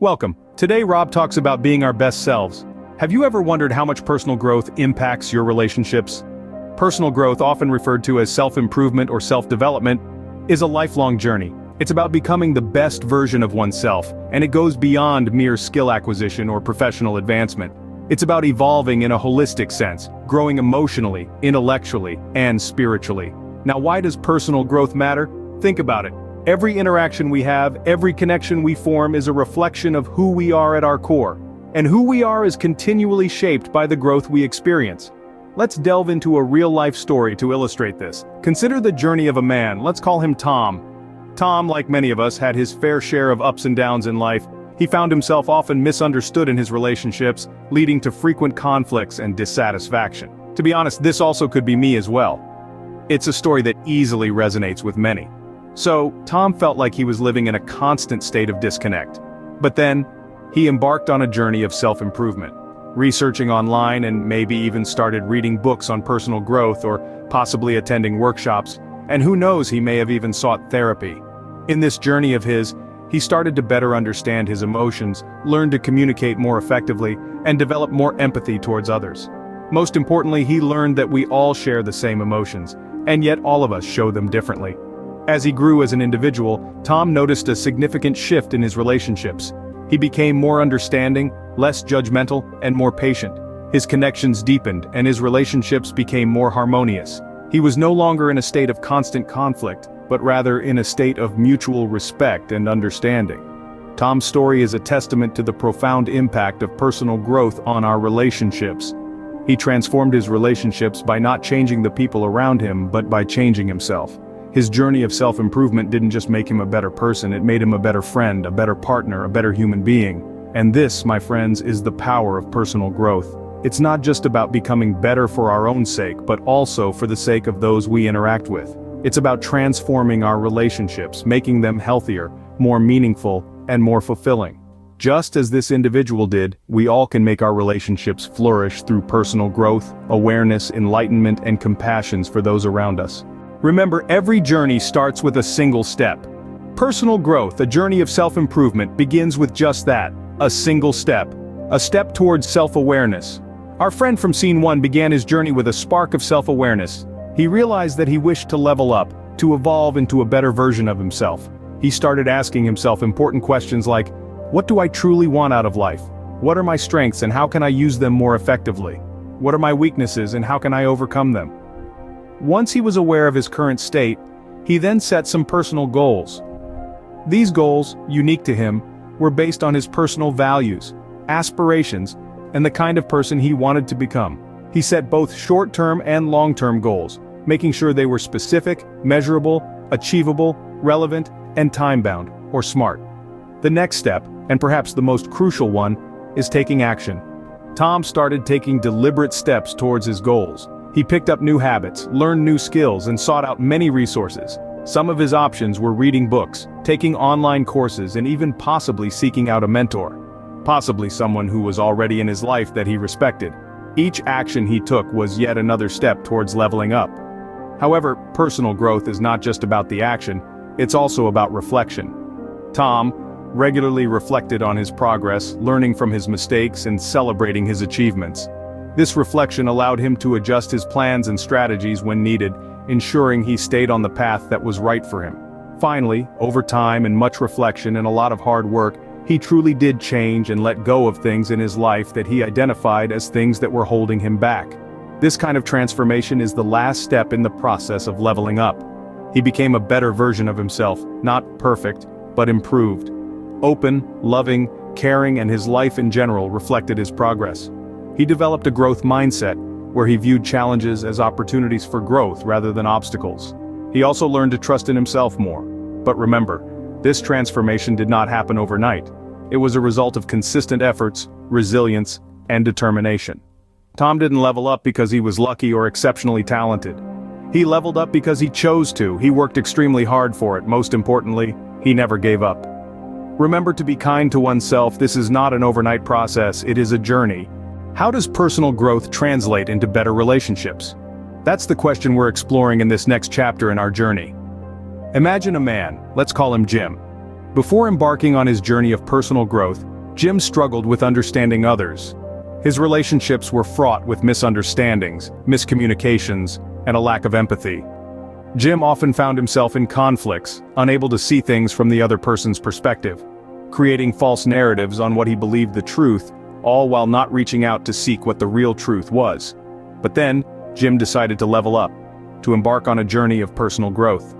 Welcome. Today Rob talks about being our best selves. Have you ever wondered how much personal growth impacts your relationships? Personal growth, often referred to as self-improvement or self-development, is a lifelong journey. It's about becoming the best version of oneself, and it goes beyond mere skill acquisition or professional advancement. It's about evolving in a holistic sense, growing emotionally, intellectually, and spiritually. Now, why does personal growth matter? Think about it. Every interaction we have, every connection we form is a reflection of who we are at our core. And who we are is continually shaped by the growth we experience. Let's delve into a real-life story to illustrate this. Consider the journey of a man, let's call him Tom. Tom, like many of us, had his fair share of ups and downs in life. He found himself often misunderstood in his relationships, leading to frequent conflicts and dissatisfaction. To be honest, this also could be me as well. It's a story that easily resonates with many. So, Tom felt like he was living in a constant state of disconnect. But then, he embarked on a journey of self-improvement, researching online and maybe even started reading books on personal growth or possibly attending workshops, and who knows, he may have even sought therapy. In this journey of his, he started to better understand his emotions, learn to communicate more effectively, and develop more empathy towards others. Most importantly, he learned that we all share the same emotions, and yet all of us show them differently. As he grew as an individual, Tom noticed a significant shift in his relationships. He became more understanding, less judgmental, and more patient. His connections deepened, and his relationships became more harmonious. He was no longer in a state of constant conflict, but rather in a state of mutual respect and understanding. Tom's story is a testament to the profound impact of personal growth on our relationships. He transformed his relationships by not changing the people around him, but by changing himself. His journey of self-improvement didn't just make him a better person, it made him a better friend, a better partner, a better human being. And this, my friends, is the power of personal growth. It's not just about becoming better for our own sake, but also for the sake of those we interact with. It's about transforming our relationships, making them healthier, more meaningful, and more fulfilling. Just as this individual did, we all can make our relationships flourish through personal growth, awareness, enlightenment, and compassion for those around us. Remember, every journey starts with a single step. Personal growth, a journey of self-improvement, begins with just that, a single step. A step towards self-awareness. Our friend from Scene 1 began his journey with a spark of self-awareness. He realized that he wished to level up, to evolve into a better version of himself. He started asking himself important questions like, what do I truly want out of life? What are my strengths and how can I use them more effectively? What are my weaknesses and how can I overcome them? Once he was aware of his current state, he then set some personal goals. These goals, unique to him, were based on his personal values, aspirations, and the kind of person he wanted to become. He set both short-term and long-term goals, making sure they were specific, measurable, achievable, relevant, and time-bound, or SMART. The next step, and perhaps the most crucial one, is taking action. Tom started taking deliberate steps towards his goals. He picked up new habits, learned new skills, and sought out many resources. Some of his options were reading books, taking online courses, and even possibly seeking out a mentor. Possibly someone who was already in his life that he respected. Each action he took was yet another step towards leveling up. However, personal growth is not just about the action, it's also about reflection. Tom regularly reflected on his progress, learning from his mistakes and celebrating his achievements. This reflection allowed him to adjust his plans and strategies when needed, ensuring he stayed on the path that was right for him. Finally, over time and much reflection and a lot of hard work, he truly did change and let go of things in his life that he identified as things that were holding him back. This kind of transformation is the last step in the process of leveling up. He became a better version of himself, not perfect, but improved. Open, loving, caring, and his life in general reflected his progress. He developed a growth mindset, where he viewed challenges as opportunities for growth rather than obstacles. He also learned to trust in himself more. But remember, this transformation did not happen overnight. It was a result of consistent efforts, resilience, and determination. Tom didn't level up because he was lucky or exceptionally talented. He leveled up because he chose to. He worked extremely hard for it. Most importantly, he never gave up. Remember to be kind to oneself. This is not an overnight process, it is a journey. How does personal growth translate into better relationships? That's the question we're exploring in this next chapter in our journey. Imagine a man, let's call him Jim. Before embarking on his journey of personal growth, Jim struggled with understanding others. His relationships were fraught with misunderstandings, miscommunications, and a lack of empathy. Jim often found himself in conflicts, unable to see things from the other person's perspective, creating false narratives on what he believed the truth, all while not reaching out to seek what the real truth was. But then, Jim decided to level up, to embark on a journey of personal growth.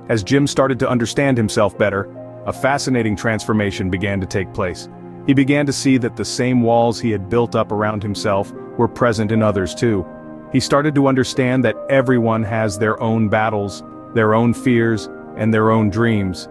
As Jim started to understand himself better, a fascinating transformation began to take place. He began to see that the same walls he had built up around himself were present in others too. He started to understand that everyone has their own battles, their own fears, and their own dreams.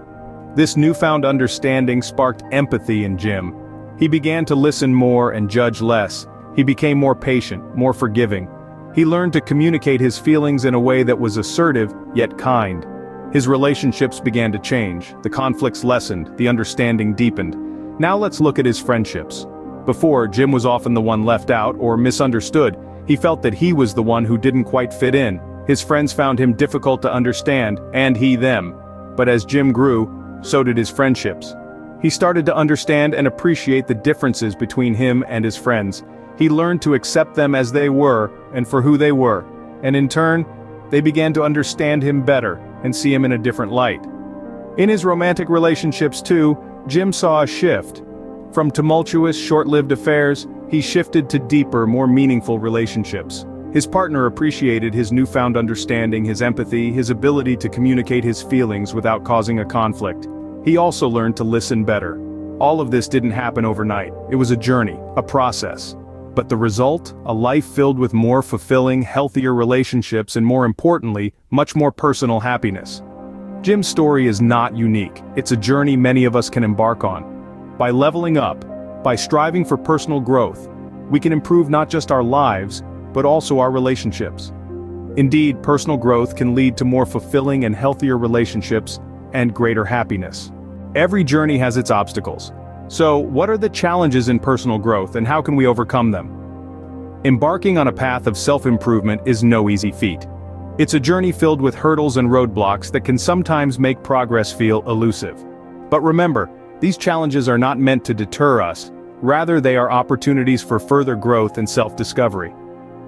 This newfound understanding sparked empathy in Jim. He began to listen more and judge less. He became more patient, more forgiving. He learned to communicate his feelings in a way that was assertive, yet kind. His relationships began to change, the conflicts lessened, the understanding deepened. Now let's look at his friendships. Before, Jim was often the one left out or misunderstood. He felt that he was the one who didn't quite fit in. His friends found him difficult to understand, and he them. But as Jim grew, so did his friendships. He started to understand and appreciate the differences between him and his friends. He learned to accept them as they were, and for who they were. And in turn, they began to understand him better, and see him in a different light. In his romantic relationships too, Jim saw a shift. From tumultuous, short-lived affairs, he shifted to deeper, more meaningful relationships. His partner appreciated his newfound understanding, his empathy, his ability to communicate his feelings without causing a conflict. He also learned to listen better. All of this didn't happen overnight. It was a journey, a process. But the result? A life filled with more fulfilling, healthier relationships and more importantly, much more personal happiness. Jim's story is not unique. It's a journey many of us can embark on. By leveling up, by striving for personal growth, we can improve not just our lives, but also our relationships. Indeed, personal growth can lead to more fulfilling and healthier relationships and greater happiness. Every journey has its obstacles. So, what are the challenges in personal growth and how can we overcome them? Embarking on a path of self-improvement is no easy feat. It's a journey filled with hurdles and roadblocks that can sometimes make progress feel elusive. But remember, these challenges are not meant to deter us, rather they are opportunities for further growth and self-discovery.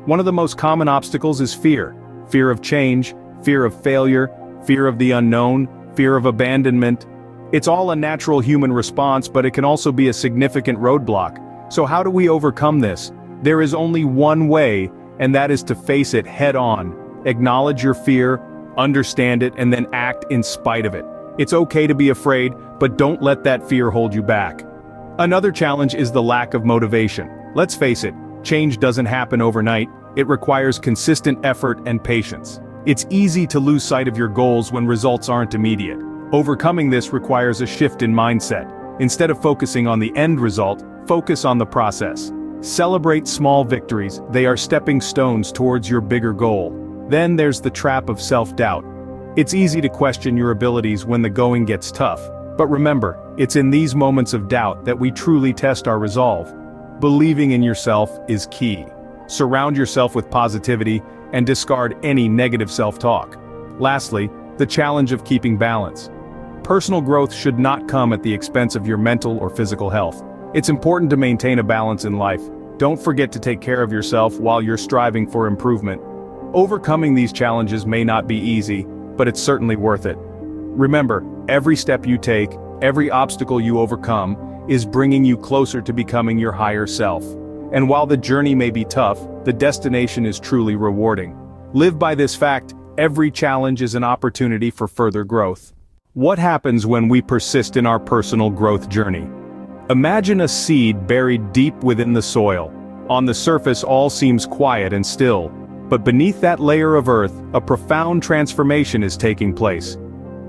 One of the most common obstacles is fear. Fear of change, fear of failure, fear of the unknown, fear of abandonment. It's all a natural human response, but it can also be a significant roadblock. So how do we overcome this? There is only one way, and that is to face it head-on. Acknowledge your fear, understand it, and then act in spite of it. It's okay to be afraid, but don't let that fear hold you back. Another challenge is the lack of motivation. Let's face it, change doesn't happen overnight. It requires consistent effort and patience. It's easy to lose sight of your goals when results aren't immediate. Overcoming this requires a shift in mindset. Instead of focusing on the end result, focus on the process. Celebrate small victories, they are stepping stones towards your bigger goal. Then there's the trap of self-doubt. It's easy to question your abilities when the going gets tough. But remember, it's in these moments of doubt that we truly test our resolve. Believing in yourself is key. Surround yourself with positivity and discard any negative self-talk. Lastly, the challenge of keeping balance. Personal growth should not come at the expense of your mental or physical health. It's important to maintain a balance in life. Don't forget to take care of yourself while you're striving for improvement. Overcoming these challenges may not be easy, but it's certainly worth it. Remember, every step you take, every obstacle you overcome, is bringing you closer to becoming your higher self. And while the journey may be tough, the destination is truly rewarding. Live by this fact, every challenge is an opportunity for further growth. What happens when we persist in our personal growth journey? Imagine a seed buried deep within the soil. On the surface all seems quiet and still, but beneath that layer of earth, a profound transformation is taking place.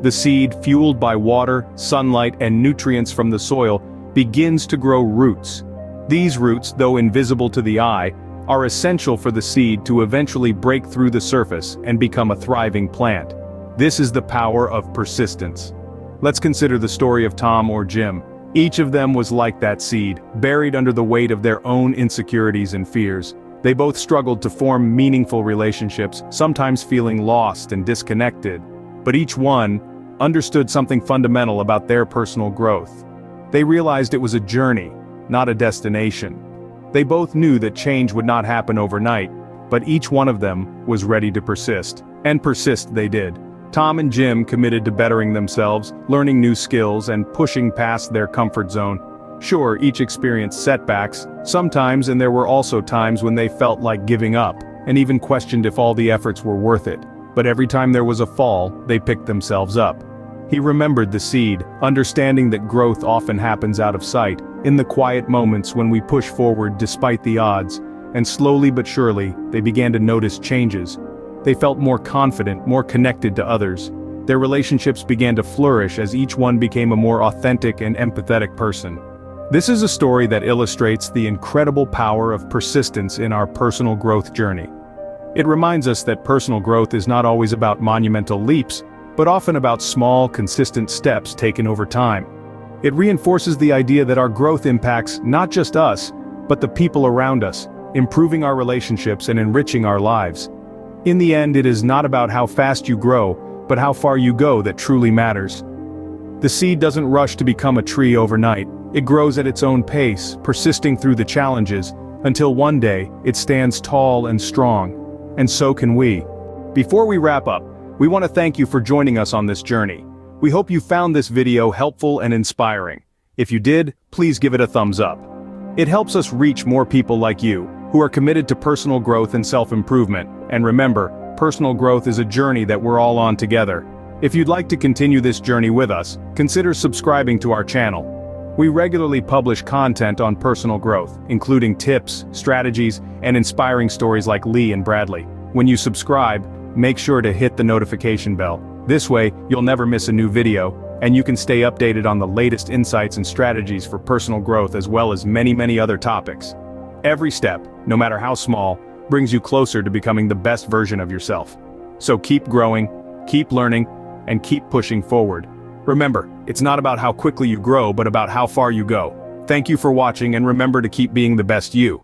The seed, fueled by water, sunlight, and nutrients from the soil, begins to grow roots. These roots, though invisible to the eye, are essential for the seed to eventually break through the surface and become a thriving plant. This is the power of persistence. Let's consider the story of Tom or Jim. Each of them was like that seed, buried under the weight of their own insecurities and fears. They both struggled to form meaningful relationships, sometimes feeling lost and disconnected. But each one, understood something fundamental about their personal growth. They realized it was a journey, not a destination. They both knew that change would not happen overnight, but each one of them was ready to persist. And persist they did. Tom and Jim committed to bettering themselves, learning new skills, and pushing past their comfort zone. Sure, each experienced setbacks, sometimes, and there were also times when they felt like giving up, and even questioned if all the efforts were worth it. But every time there was a fall, they picked themselves up. He remembered the seed, understanding that growth often happens out of sight, in the quiet moments when we push forward despite the odds, and slowly but surely, they began to notice changes. They felt more confident, more connected to others. Their relationships began to flourish as each one became a more authentic and empathetic person. This is a story that illustrates the incredible power of persistence in our personal growth journey. It reminds us that personal growth is not always about monumental leaps, but often about small, consistent steps taken over time. It reinforces the idea that our growth impacts not just us, but the people around us, improving our relationships and enriching our lives. In the end, it is not about how fast you grow, but how far you go that truly matters. The seed doesn't rush to become a tree overnight. It grows at its own pace, persisting through the challenges, until one day, it stands tall and strong. And so can we. Before we wrap up, we want to thank you for joining us on this journey. We hope you found this video helpful and inspiring. If you did, please give it a thumbs up. It helps us reach more people like you, who are committed to personal growth and self-improvement. And remember, personal growth is a journey that we're all on together. If you'd like to continue this journey with us, consider subscribing to our channel. We regularly publish content on personal growth, including tips, strategies, and inspiring stories like Lee and Bradley. When you subscribe, make sure to hit the notification bell. This way, you'll never miss a new video, and you can stay updated on the latest insights and strategies for personal growth as well as many other topics. Every step, no matter how small, brings you closer to becoming the best version of yourself. So keep growing, keep learning, and keep pushing forward. Remember, it's not about how quickly you grow, but about how far you go. Thank you for watching, and remember to keep being the best you.